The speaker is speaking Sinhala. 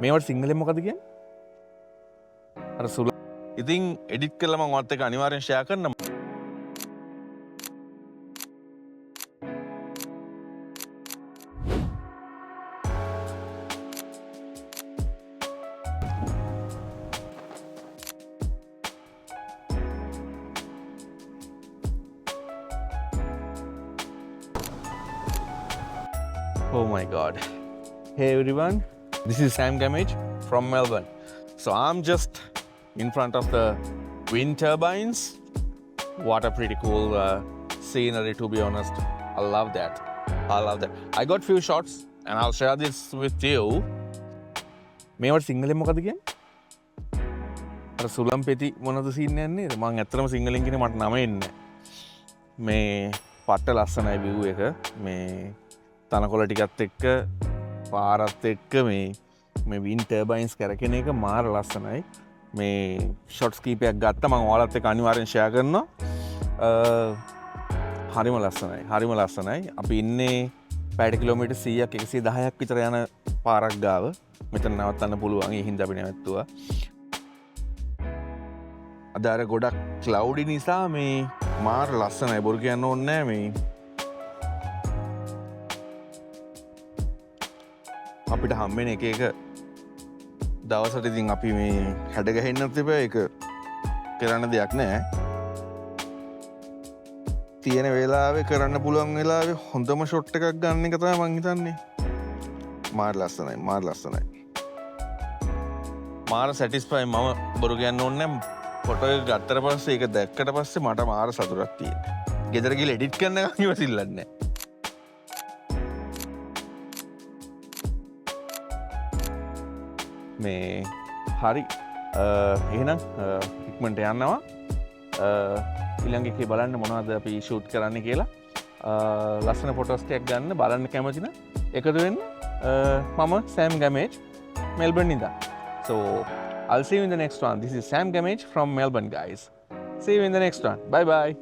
මේවට සිංහලෙන් මොකද කියන්නේ? අර සුල ඉතින් එඩිට් කරලා මම ඔයත් එක්ක අනිවාර්යෙන් ෂෙයා කරන්න. Oh my god. Hey everyone, this is Sam Gamage from Melbourne. So I'm just in front of the wind turbines. What a pretty cool scenery, to be honest. I love that. I got few shots and I'll share this with you. මේවට සිංහලෙන් මොකද කියන්නේ? අර සුලම් පෙති මොනවද සීන් යන්නේ? මම ඇත්තටම සිංහලෙන් කියන්නේ මට නම එන්නේ නැහැ. මේ පට්ට ලස්සනයි view එක. මේ තනකොළ ටිකත් එක්ක පාරත් එක්ක මේ වින් ටර්බයින්ස් කරකෙන එක මාර ලස්සනයි. මේ ෂොට්ස් කීපයක් ගත්තා මම ඔයාලත් එක්ක අනිවාර්යෙන් ෂෙයා කරනවා. හරිම ලස්සනයි. අපි ඉන්නේ පැයට කිලෝමීටර් 100ක් 110ක් විතර යන පාරක් ගාව. මෙතන නවත්තන්න පුළුවන්. ඒ හින්දා අපි නැවතුවා. අද අර ගොඩක් ක්ලවුඩි නිසා මේ මාර ලස්සනයි. බොරු කියන්න ඕනේ නැහැ මේ අපිට හම්බෙන එක දවසට ඉතින් අපි මේ හැඩ ගහෙන්නත් එපා ඒක කරන්න දෙයක් නෑ. තියෙන වෙලාවේ කරන්න පුළුවන් වෙලාවේ හොඳම ෂොට් එකක් ගන්න එක තමයි මං හිතන්නේ. මාර ලස්සනයි. මාර සැටිස්ෆයි. මම බොරු කියන්න ඕනේ නෑ. ෆොටෝ එක ගත්තට පස්සේ ඒක දැක්කට පස්සේ මට මාර සතුටක් තියෙනවා. ගෙදර ගිහලා එඩිට් කරන්න ගමන් ඉවසිල්ලක් නෑ. මේ හරි එහෙනම් ඉක්මනට යනවා ඊළඟ එකේ බලන්න මොනවද අපි ෂූට් කරන්න කියලා ලස්සන ෆොටෝස් ටිකක් ගන්න බලන්න කැමති නම් එකතු වෙන්න මම Sam Gamage Melbourne ඉඳන් so I'll see you in the next one. This is Sam Gamage from Melbourne guys. See you in the next one. Bye bye.